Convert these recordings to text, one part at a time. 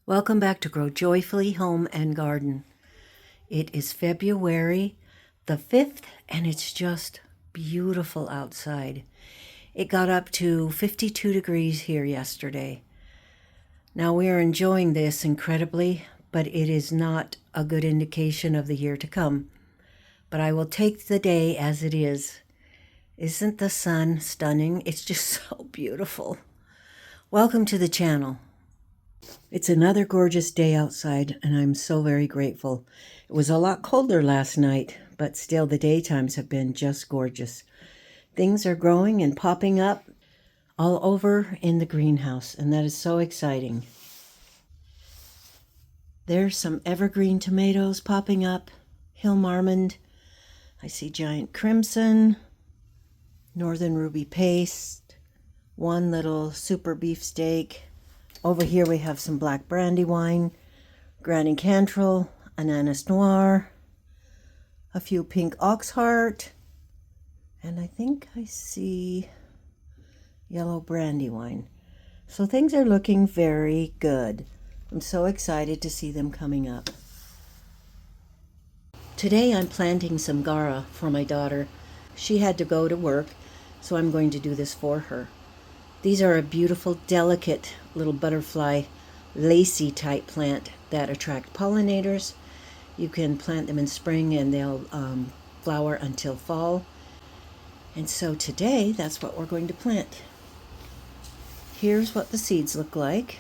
Welcome back to Grow Joyfully Home and Garden. It is February the 5th and it's just beautiful outside. It got up to 52 degrees here yesterday. Now we are enjoying this incredibly, but it is not a good indication of the year to come. But I will take the day as it is. Isn't the sun stunning? It's just so beautiful. Welcome to the channel. It's another gorgeous day outside, and I'm so very grateful. It was a lot colder last night, but still the daytimes have been just gorgeous. Things are growing and popping up all over in the greenhouse, and that is so exciting. There's some evergreen tomatoes popping up, Hill Marmond. I see giant crimson, northern ruby paste, one little super beefsteak. Over here we have some black brandywine, Granny Cantrell, Ananas Noir, a few pink oxheart, and I think I see yellow brandywine. So things are looking very good. I'm so excited to see them coming up. Today I'm planting some Gara for my daughter. She had to go to work, so I'm going to do this for her. These are a beautiful, delicate little butterfly, lacy type plant that attract pollinators. You can plant them in spring and they'll flower until fall. And so today, that's what we're going to plant. Here's what the seeds look like.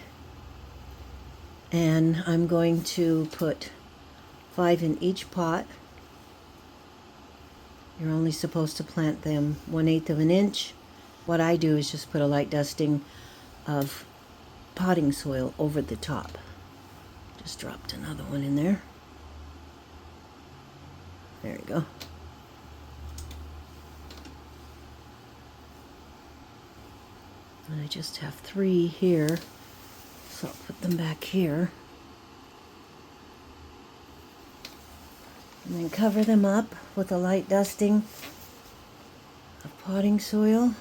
And I'm going to put 5 in each pot. You're only supposed to plant them 1/8 of an inch. What I do is just put a light dusting of potting soil over the top. Just dropped another one in there. There you go. And I just have 3 here, so I'll put them back here. And then cover them up with a light dusting of potting soil.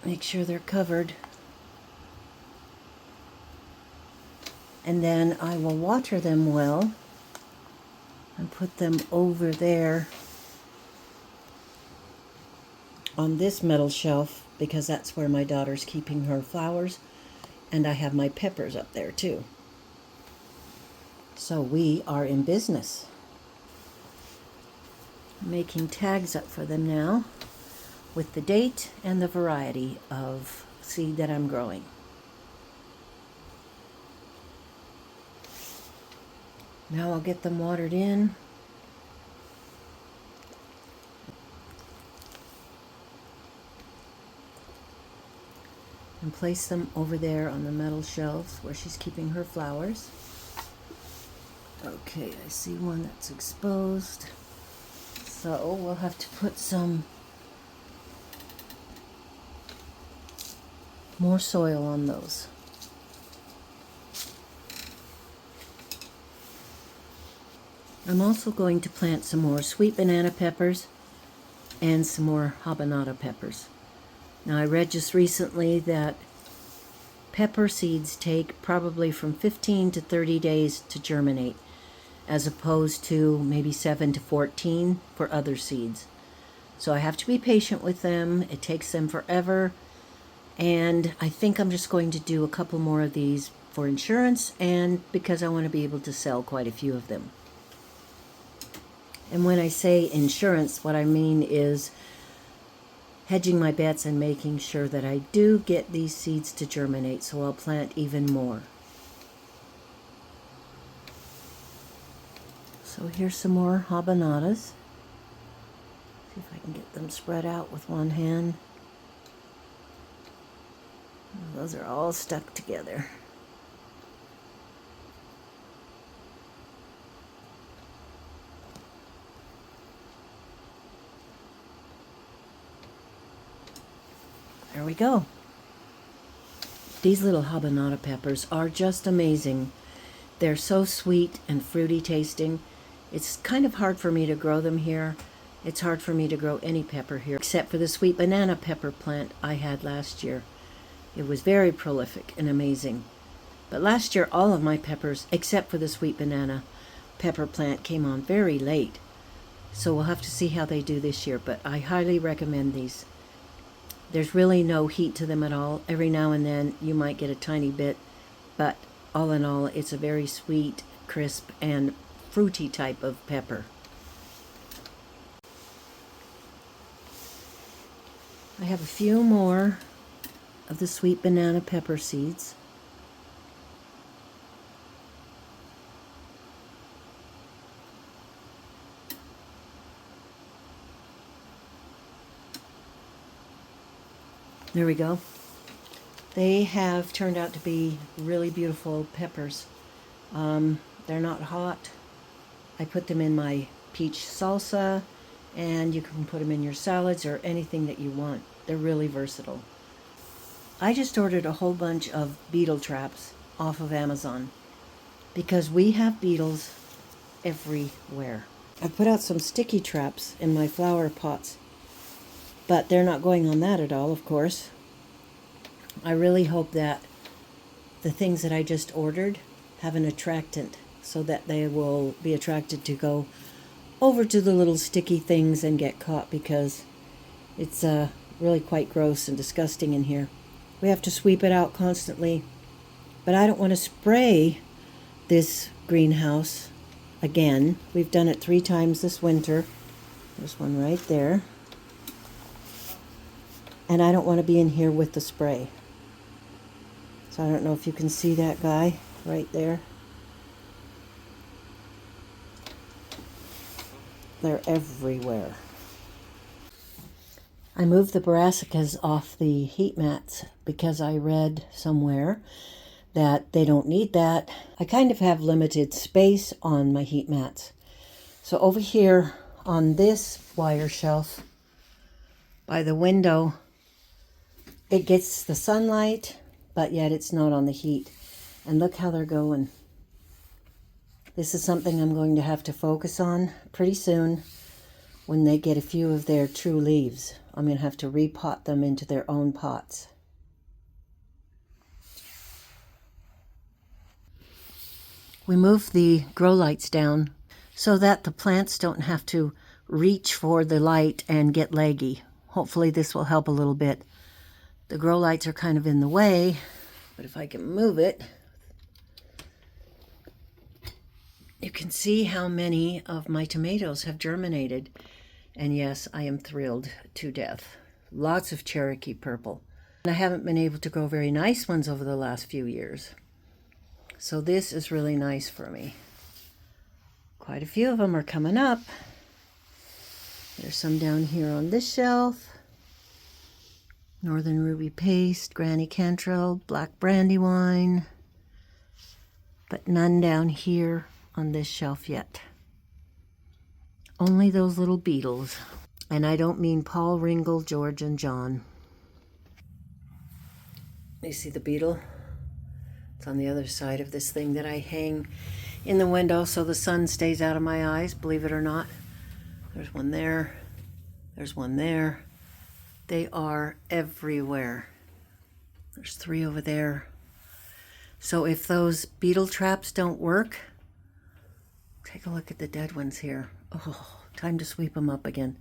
Make sure they're covered. And then I will water them well and put them over there on this metal shelf because that's where my daughter's keeping her flowers, and I have my peppers up there too. So we are in business. I'm making tags up for them now with the date and the variety of seed that I'm growing. Now I'll get them watered in. And place them over there on the metal shelves where she's keeping her flowers. Okay, I see one that's exposed. So we'll have to put some more soil on those. I'm also going to plant some more sweet banana peppers and some more habanero peppers. Now I read just recently that pepper seeds take probably from 15 to 30 days to germinate, as opposed to maybe 7 to 14 for other seeds. So I have to be patient with them. It takes them forever. And I think I'm just going to do a couple more of these for insurance and because I want to be able to sell quite a few of them. And when I say insurance, what I mean is hedging my bets and making sure that I do get these seeds to germinate, so I'll plant even more. So here's some more habaneros. See if I can get them spread out with one hand. Those are all stuck together. There we go. These little habanero peppers are just amazing. They're so sweet and fruity tasting. It's kind of hard for me to grow them here. It's hard for me to grow any pepper here, except for the sweet banana pepper plant I had last year. It was very prolific and amazing. But last year, all of my peppers, except for the sweet banana pepper plant, came on very late. So we'll have to see how they do this year, but I highly recommend these. There's really no heat to them at all. Every now and then you might get a tiny bit, but all in all, it's a very sweet, crisp, and fruity type of pepper. I have a few more of the sweet banana pepper seeds. There we go. They have turned out to be really beautiful peppers. They're not hot. I put them in my peach salsa, and you can put them in your salads or anything that you want. They're really versatile. I just ordered a whole bunch of beetle traps off of Amazon because we have beetles everywhere. I put out some sticky traps in my flower pots, but they're not going on that at all, of course. I really hope that the things that I just ordered have an attractant so that they will be attracted to go over to the little sticky things and get caught, because it's really quite gross and disgusting in here. We have to sweep it out constantly, but I don't want to spray this greenhouse again. We've done it 3 times this winter. There's one right there. And I don't want to be in here with the spray. So I don't know if you can see that guy right there. They're everywhere. I moved the brassicas off the heat mats because I read somewhere that they don't need that. I kind of have limited space on my heat mats. So over here on this wire shelf by the window, it gets the sunlight, but yet it's not on the heat. And look how they're going. This is something I'm going to have to focus on pretty soon when they get a few of their true leaves. I'm going to have to repot them into their own pots. We moved the grow lights down so that the plants don't have to reach for the light and get leggy. Hopefully this will help a little bit. The grow lights are kind of in the way, but if I can move it, you can see how many of my tomatoes have germinated. And yes, I am thrilled to death. Lots of Cherokee purple. And I haven't been able to grow very nice ones over the last few years. So this is really nice for me. Quite a few of them are coming up. There's some down here on this shelf. Northern Ruby Paste, Granny Cantrell, Black Brandywine. But none down here on this shelf yet. Only those little beetles. And I don't mean Paul, Ringle, George, and John. You see the beetle? It's on the other side of this thing that I hang in the window so the sun stays out of my eyes, believe it or not. There's one there. There's one there. They are everywhere. There's 3 over there. So if those beetle traps don't work, take a look at the dead ones here. Oh, time to sweep them up again.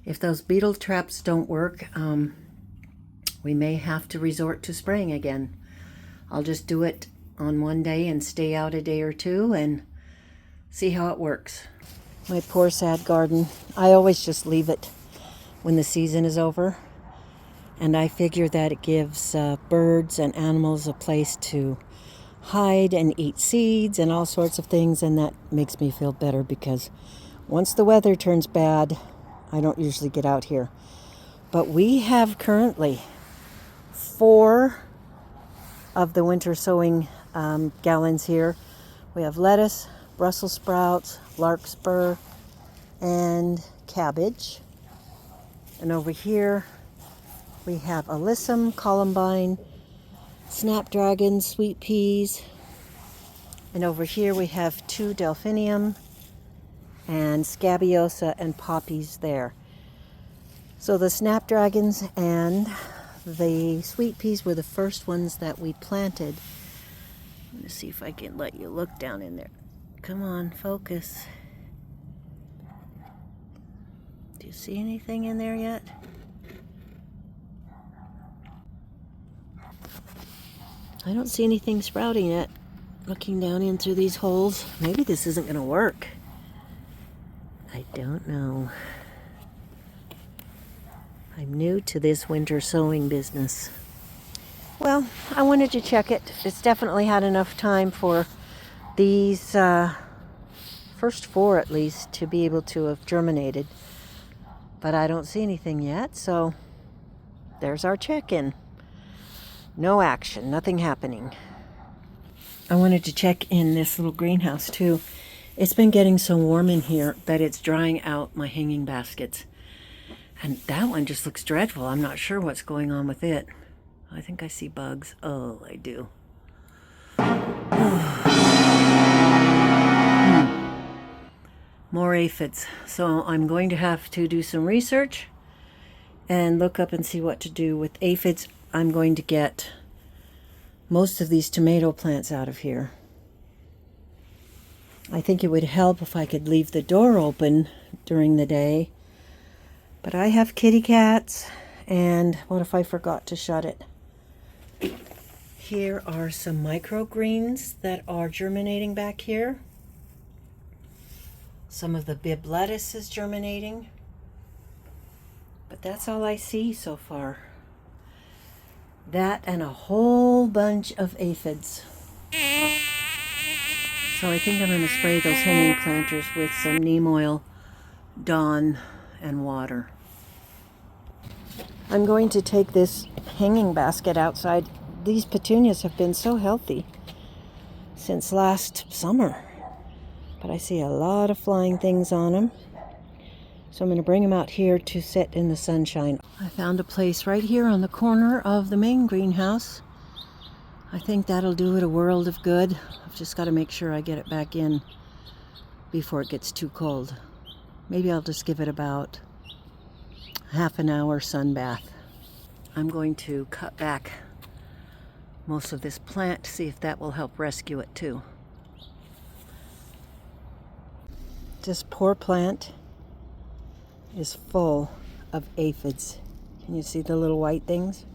If those beetle traps don't work, we may have to resort to spraying again. I'll just do it on one day and stay out a day or 2 and see how it works. My poor sad garden. I always just leave it when the season is over. And I figure that it gives birds and animals a place to hide and eat seeds and all sorts of things, and that makes me feel better, because once the weather turns bad, I don't usually get out here. But we have currently 4 of the winter sowing gallons here. We have lettuce, Brussels sprouts, larkspur, and cabbage. And over here we have alyssum, columbine, snapdragons, sweet peas. And over here we have 2 delphinium and scabiosa and poppies there. So the snapdragons and The sweet peas were the first ones that we planted. I'm gonna see if I can let you look down in there. Come on, focus. Do you see anything in there yet? I don't see anything sprouting yet. Looking down in through these holes. Maybe this isn't gonna work. I don't know. I'm new to this winter sowing business. Well, I wanted to check it. It's definitely had enough time for these first 4 at least to be able to have germinated. But I don't see anything yet, so there's our check-in. No action, nothing happening. I wanted to check in this little greenhouse too. It's been getting so warm in here that it's drying out my hanging baskets. And that one just looks dreadful. I'm not sure what's going on with it. I think I see bugs. Oh, I do. More aphids. So I'm going to have to do some research and look up and see what to do with aphids. I'm going to get most of these tomato plants out of here. I think it would help if I could leave the door open during the day. But I have kitty cats, and what if I forgot to shut it? Here are some microgreens that are germinating back here. Some of the bib lettuce is germinating. But that's all I see so far. That and a whole bunch of aphids. So I think I'm going to spray those hanging planters with some neem oil, Dawn, and water. I'm going to take this hanging basket outside. These petunias have been so healthy since last summer, but I see a lot of flying things on them. So I'm going to bring them out here to sit in the sunshine. I found a place right here on the corner of the main greenhouse. I think that'll do it a world of good. I've just got to make sure I get it back in before it gets too cold. Maybe I'll just give it about half an hour sun bath. I'm going to cut back most of this plant to see if that will help rescue it too. This poor plant is full of aphids. Can you see the little white things?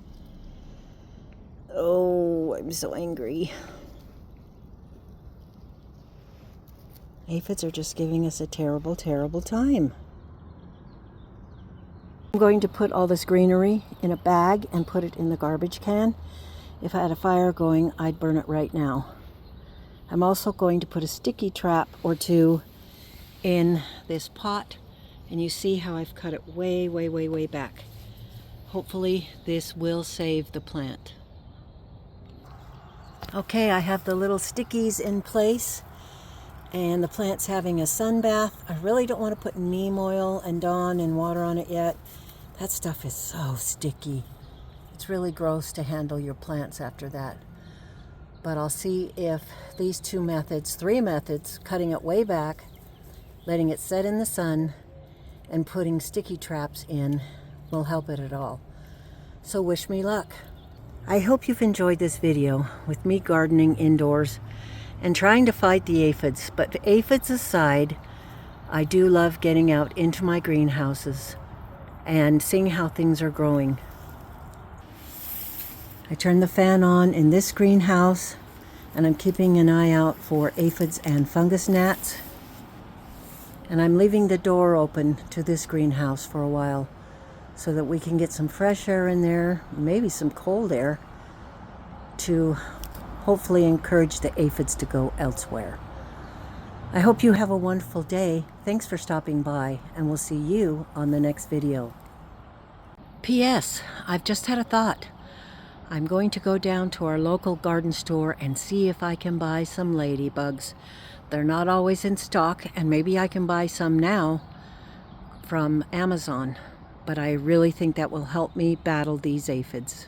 Oh, I'm so angry. Aphids are just giving us a terrible, terrible time. I'm going to put all this greenery in a bag and put it in the garbage can. If I had a fire going, I'd burn it right now. I'm also going to put a sticky trap or 2 in this pot, and you see how I've cut it way, way, way, way back. Hopefully this will save the plant. Okay, I have the little stickies in place, and the plant's having a sun bath. I really don't want to put neem oil and Dawn and water on it yet. That stuff is so sticky. It's really gross to handle your plants after that. But I'll see if these 2 methods, 3 methods, cutting it way back, letting it set in the sun, and putting sticky traps in will help it at all. So wish me luck. I hope you've enjoyed this video with me gardening indoors and trying to fight the aphids. But aphids aside, I do love getting out into my greenhouses and seeing how things are growing. I turned the fan on in this greenhouse, and I'm keeping an eye out for aphids and fungus gnats. And I'm leaving the door open to this greenhouse for a while so that we can get some fresh air in there, maybe some cold air, to hopefully encourage the aphids to go elsewhere. I hope you have a wonderful day. Thanks for stopping by, and we'll see you on the next video. P.S. I've just had a thought. I'm going to go down to our local garden store and see if I can buy some ladybugs. They're not always in stock, and maybe I can buy some now from Amazon. But I really think that will help me battle these aphids.